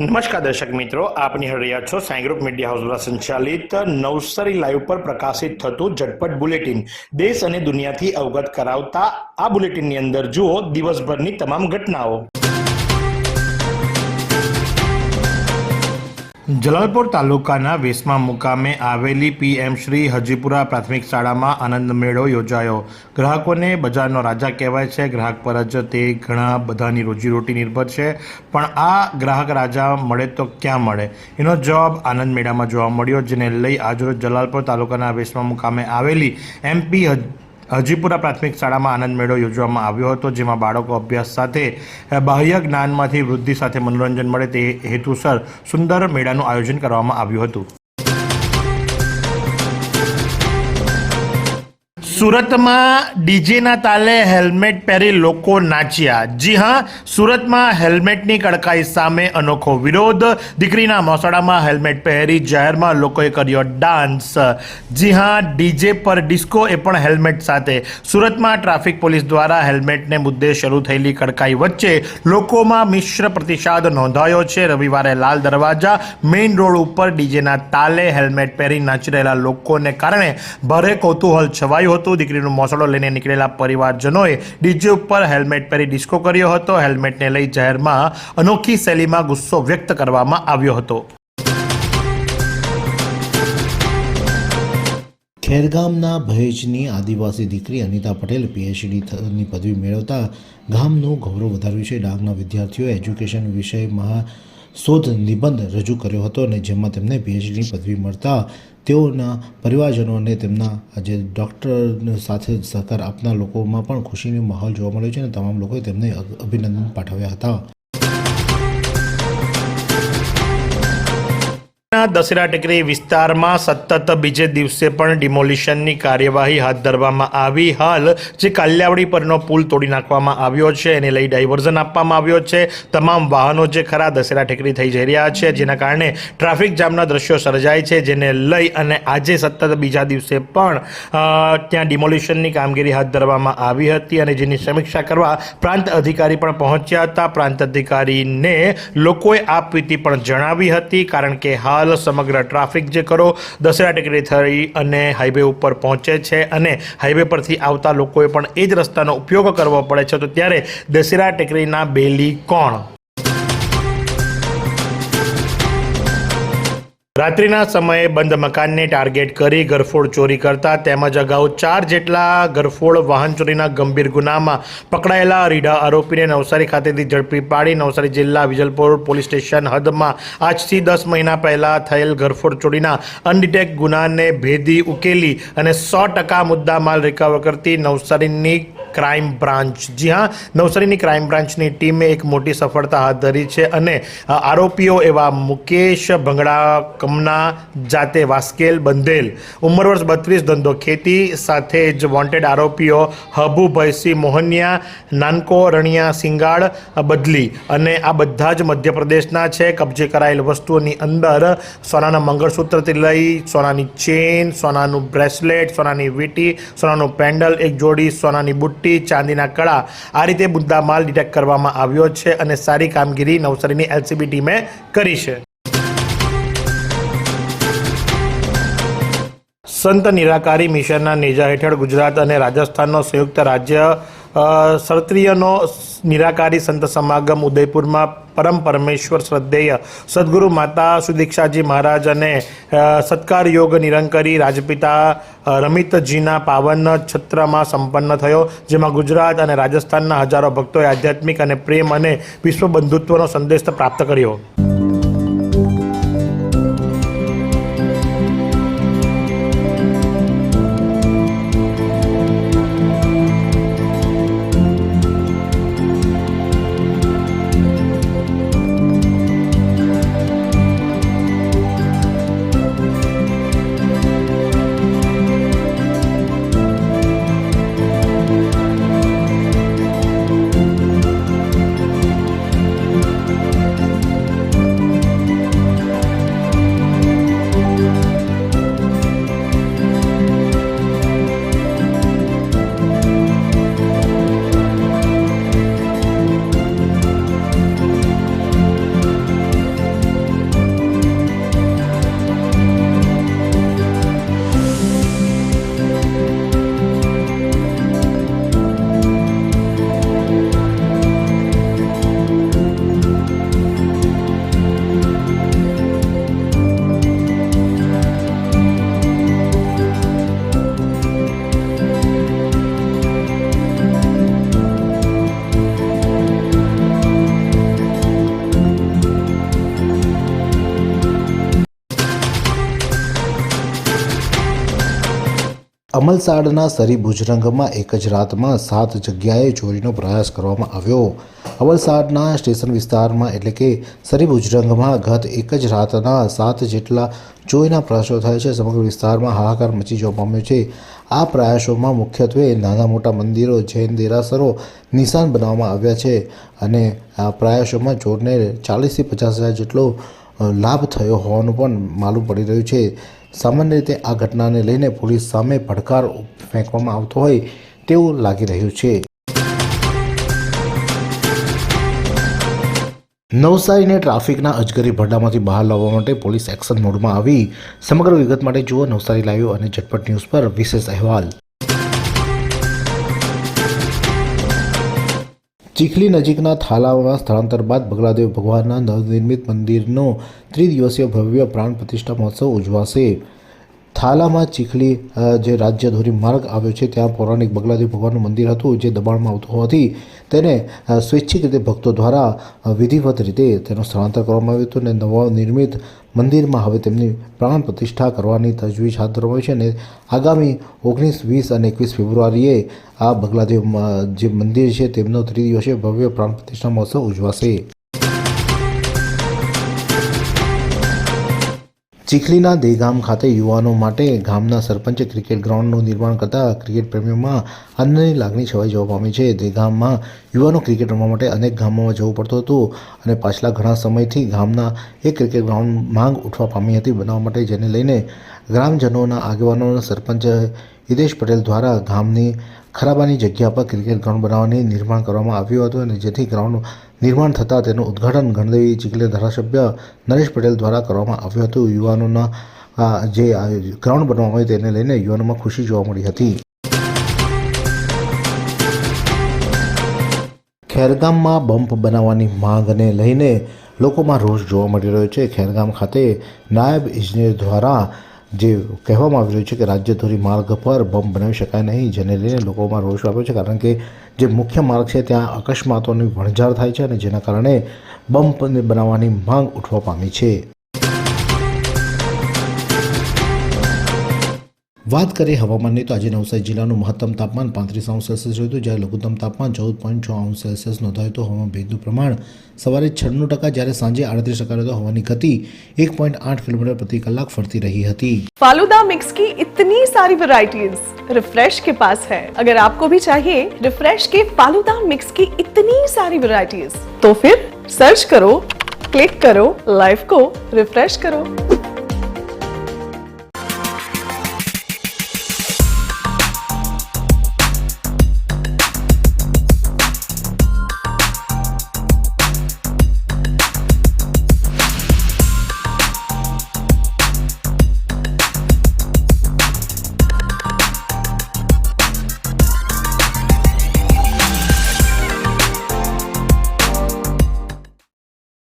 નમસ્કાર દર્શક મિત્રો, આપ નિહાળી રહ્યા છો સાઈ ગ્રુપ મીડિયા હાઉસ દ્વારા સંચાલિત નવસારી લાઈવ પર પ્રકાશિત થતું ઝટપટ બુલેટિન દેશ અને દુનિયાથી અવગત કરાવતા આ બુલેટિનની અંદર જુઓ દિવસભરની તમામ ઘટનાઓ। જલાલપોર તાલુકાના વેસમા મુકામે આવેલી પીએમ શ્રી હજીપુરા પ્રાથમિક શાળામાં આનંદ મેળો યોજાયો। ગ્રાહકોને બજારનો રાજા કહેવાય છે। ગ્રાહક પર જ તે ઘણા બધાની રોજીરોટી નિર્ભર છે, પણ આ ગ્રાહક રાજા મળે તો ક્યાં મળે, એનો જવાબ આનંદ મેળામાં જોવા મળ્યો, જેને લઈ આજરોજ જલાલપોર તાલુકાના વેસમા મુકામે આવેલી એમપી હજીપુરા પ્રાથમિક શાળામાં આનંદ મેળો યોજવામાં આવ્યો હતો, જેમાં બાળકો અભ્યાસ સાથે બાહ્ય જ્ઞાનમાંથી વૃદ્ધિ સાથે મનોરંજન મળે તે હેતુસર સુંદર મેળાનું આયોજન કરવામાં આવ્યું હતું। સુરતમાં ડીજેના તાલે હેલ્મેટ પહેરી લોકો નાચ્યા। જી હા, સુરતમાં હેલ્મેટની કડકાઈ સામે અનોખો વિરોધ। દીકરીના મોસાળામાં હેલ્મેટ પહેરી જાહેરમાં લોકોએ કર્યો ડાન્સ। જી હા, ડીજે પર ડિસ્કો, એ પણ હેલ્મેટ સાથે। સુરતમાં ટ્રાફિક પોલીસ દ્વારા હેલ્મેટને મુદ્દે શરૂ થયેલી કડકાઈ વચ્ચે લોકોમાં મિશ્ર પ્રતિસાદ નોંધાયો છે। રવિવારે લાલ દરવાજા મેઇન રોડ ઉપર ડીજેના તાલે હેલ્મેટ પહેરી નાચી રહેલા લોકોને કારણે ભારે કૌતૂહલ છવાયું હતું। દીકરીનો મોસળો લઈને નીકળેલા પરિવારજનોએ ડીજે ઉપર હેલ્મેટ પહેરી ડિસ્કો કર્યો હતો। હેલ્મેટને લઈ જાહેરમાં અનોખી શૈલીમાં ગુસ્સો વ્યક્ત કરવામાં આવ્યો હતો। ખેરગામના ભેજની આદિવાસી દીકરી અનિતા પટેલ પીએચડીની પદવી મેળવતા ગામનું ગૌરવ વધાર્યું છે। ડાંગના વિદ્યાર્થીઓએ એજ્યુકેશન વિષયમાં શોધ નિબંધ રજૂ કર્યો હતો, અને જેમાં તેમને પીએચડીની પદવી મળતા તેઓના પરિવારજનો અને તેમના આજે ડૉક્ટર સાથે સહકાર આપનાર લોકોમાં પણ ખુશીનો માહોલ જોવા મળ્યો છે, અને તમામ લોકોએ તેમને અભિનંદન પાઠવ્યા હતા। દશેરા ટેકરી વિસ્તારમાં સતત બીજે દિવસે પણ ડિમોલિશનની કાર્યવાહી હાથ ધરવામાં આવી। હાલ જે કાલ્યાવડી પરનો પુલ તોડી નાખવામાં આવ્યો છે, એને લઈ ડાયવર્ઝન આપવામાં આવ્યો છે। તમામ વાહનો જે ખરા દશેરા ટેકરી થઈ જઈ રહ્યા છે, જેના કારણે ટ્રાફિક જામના દ્રશ્યો સર્જાય છે, જેને લઈ અને આજે સતત બીજા દિવસે પણ ત્યાં ડિમોલિશનની કામગીરી હાથ ધરવામાં આવી હતી, અને જેની સમીક્ષા કરવા પ્રાંત અધિકારી પણ પહોંચ્યા હતા। પ્રાંત અધિકારીને લોકોએ આપવીતી પણ જણાવી હતી, કારણ કે હાલ સમગ્ર ટ્રાફિક જે કરો દશેરા ટેકરી થઈ અને હાઈવે ઉપર પહોંચે છે, અને હાઈવે પરથી આવતા લોકોએ પણ એ જ રસ્તાનો ઉપયોગ કરવો પડે છે, તો ત્યારે દશેરા ટેકરીના બેલી કોણ? રાત્રિના સમયે બંધ મકાનને ટાર્ગેટ કરી ઘરફોડ ચોરી કરતા તેમજ અગાઉ 4 જેટલા ઘરફોડ વાહન ચોરીના ગંભીર ગુનામાં પકડાયેલા રીઢા આરોપીને નવસારી ખાતેથી ઝડપી પાડી નવસારી જિલ્લા વિજલપોર પોલીસ સ્ટેશન હદમાં આજથી 10 મહિના પહેલાં થયેલ ઘરફોડ ચોરીના અનડિટેક્ટ ગુનાને ભેદી ઉકેલી અને 100% મુદ્દામાલ રિકવર કરતી નવસારીની ક્રાઇમ બ્રાન્ચ, જી હા, નવસારીની ક્રાઇમ બ્રાન્ચની ટીમે એક મોટી સફળતા હાથ ધરી છે, અને આરોપીઓ એવા મુકેશ ભંગડા કમના જાતે વાસ્કેલ બંધેલ, ઉંમર વર્ષ 32, ધંધો ખેતી, સાથે જ વોન્ટેડ આરોપીઓ હબુભાઈસિંહ મોહનિયા, નાનકો રણિયા સિંગાડ બદલી, અને આ બધા જ મધ્યપ્રદેશના છે। કબજે કરાયેલ વસ્તુઓની અંદર સોનાના મંગળસૂત્રથી લઈ સોનાની ચેન, સોનાનું બ્રેસલેટ, સોનાની વીંટી, સોનાનું પેન્ડલ, એક જોડી સોનાની બુટ્ટી, ચાંદીના કડા, આ રીતે મુદ્દામાલ ડિટેક્ટ કરવામાં આવ્યો છે, અને સારી કામગીરી નવસારીની એલસીબી ટીમે કરી છે। સંત નિરાકારી મિશનના નેજા હેઠળ ગુજરાત અને રાજસ્થાનનો સંયુક્ત રાજ્ય ક્ષત્રિયનો નિરાકારી સંત સમાગમ ઉદયપુરમાં પરમ પરમેશ્વર શ્રદ્ધેય સદગુરુ માતા સુદીક્ષાજી મહારાજ અને સત્કાર યોગ નિરંકરી રાજપિતા રમિતજીના પાવન છત્રમાં સંપન્ન થયો, જેમાં ગુજરાત અને રાજસ્થાનના હજારો ભક્તોએ આધ્યાત્મિક અને પ્રેમ અને વિશ્વ બંધુત્વનો સંદેશ પ્રાપ્ત કર્યો। અમલસાડના સરી ભુજરંગમાં એક જ રાતમાં 7 જગ્યાએ ચોરીનો પ્રયાસ કરવામાં આવ્યો. અમલસાડના સ્ટેશન વિસ્તારમાં એટલે કે સરી ભુજરંગમાં ગત એક જ રાતના 7 જેટલા ચોરીના પ્રયાસો થયા છે. સમગ્ર વિસ્તારમાં હાહાકાર મચી જવા પામ્યો છે. આ પ્રયાસોમાં મુખ્યત્વે નાના મોટા મંદિરો, જૈન દેરાસરો નિશાન બનાવવામાં આવ્યા છે અને આ પ્રયાસોમાં ચોરને 40થી 50 હજાર જેટલો લાભ થયો હોવાનું પણ માલુમ પડી રહ્યું છે. સામાન્ય રીતે આ ઘટનાને લઈને પોલીસ સામે પડકાર ફેંકવામાં આવતો હોય તેવું લાગી રહ્યું છે. નવસારીને ટ્રાફિકના અજગરી ભરડામાંથી બહાર લાવવા માટે પોલીસ એક્શન મોડમાં આવી. સમગ્ર વિગત માટે જુઓ નવસારી લાઈવ અને ઝટપટ ન્યૂઝ પર વિશેષ અહેવાલ. ચીખલી નજીકના થાલામાં સ્થળાંતર બાદ બગલાદેવ ભગવાનના નવનિર્મિત મંદિરનો ત્રિદિવસીય ભવ્ય પ્રાણ પ્રતિષ્ઠા મહોત્સવ ઉજવાશે. થાલામાં ચીખલી જે રાજ્ય ધોરી માર્ગ આવ્યો છે ત્યાં પૌરાણિક બગલાદેવ ભગવાનનું મંદિર હતું જે દબાણમાં આવતું હોવાથી તેને સ્વૈચ્છિક રીતે ભક્તો દ્વારા વિધિવત રીતે તેનું સ્થળાંતર કરવામાં આવ્યું હતું અને નવનિર્મિત મંદિરમાં હવે તેમની પ્રાણ પ્રતિષ્ઠા કરવાની તજવીજ હાથ ધરવામાં આવી છે અને આગામી 19, 20 અને 21 ફેબ્રુઆરીએ આ બગલાદેવ જે મંદિર છે તેમનો ત્રિદિવસીય ભવ્ય પ્રાણ પ્રતિષ્ઠા મહોત્સવ ઉજવાશે. ચીખલીના દેગામ ખાતે યુવાનો માટે ગામના સરપંચે ક્રિકેટ ગ્રાઉન્ડનું નિર્માણ કરતા ક્રિકેટ પ્રેમીઓમાં આનંદની લાગણી છવાઈ જવા પામી છે. દેગામમાં યુવાનો ક્રિકેટ રમવા માટે અનેક ગામોમાં જવું પડતું હતું અને પાછલા ઘણા સમયથી ગામના એક ક્રિકેટ ગ્રાઉન્ડ માંગ ઉઠવા પામી હતી બનાવવા માટે, જેને લઈને ગ્રામજનોના આગેવાનોના સરપંચ હિતેશ પટેલ દ્વારા ગામની ખરાબાની જગ્યા પર ક્રિકેટ ગ્રાઉન્ડ બનાવવાની નિર્માણ કરવામાં આવ્યું હતું અને જેથી ગ્રાઉન્ડ નિર્માણ થતાં તેનું ઉદ્ઘાટન ગણદેવી ચીખલી ધારાસભ્ય નરેશ પટેલ દ્વારા કરવામાં આવ્યું હતું. યુવાનોના જે ગ્રાઉન્ડ બનાવવામાં આવ્યું તેને લઈને યુવાનોમાં ખુશી જોવા મળી હતી. ખેરગામમાં બમ્પ બનાવવાની માંગને લઈને લોકોમાં રોષ જોવા મળી રહ્યો છે. ખેરગામ ખાતે નાયબ ઇજનેર દ્વારા જે કહેવામાં આવી રહ્યું છે કે રાજ્ય ધોરી માર્ગ પર બમ્પ બનાવી શકાય નહીં, જેને લઈને લોકોમાં રોષ આવ્યો છે કારણ કે જે મુખ્ય માર્ગ છે ત્યાં અકસ્માતોની વણઝાર થાય છે અને જેના કારણે બમ્પ બનાવવાની માંગ ઉઠવા પામી છે. વાત કરીએ હવામાનની તો આજે નવસારી જિલ્લાનું મહત્તમ તાપમાન 35°C રહ્યું હતું જ્યારે લઘુત્તમ તાપમાન 14.6°C નોંધાયું હતું. હવામાન ભેજનું પ્રમાણ સવારે 96% જ્યારે સાંજે 38% રહ્યું. હવાની ગતિ 1.8 કિલોમીટર પ્રતિ કલાક ફરતી રહી હતી. फालूदा मिक्स की इतनी सारी वैरायटीज रिफ्रेश के पास है. अगर आपको भी चाहिए रिफ्रेश के फालूदा मिक्स की इतनी सारी वैरायटीज तो फिर सर्च करो, क्लिक करो, लाइफ को रिफ्रेश करो.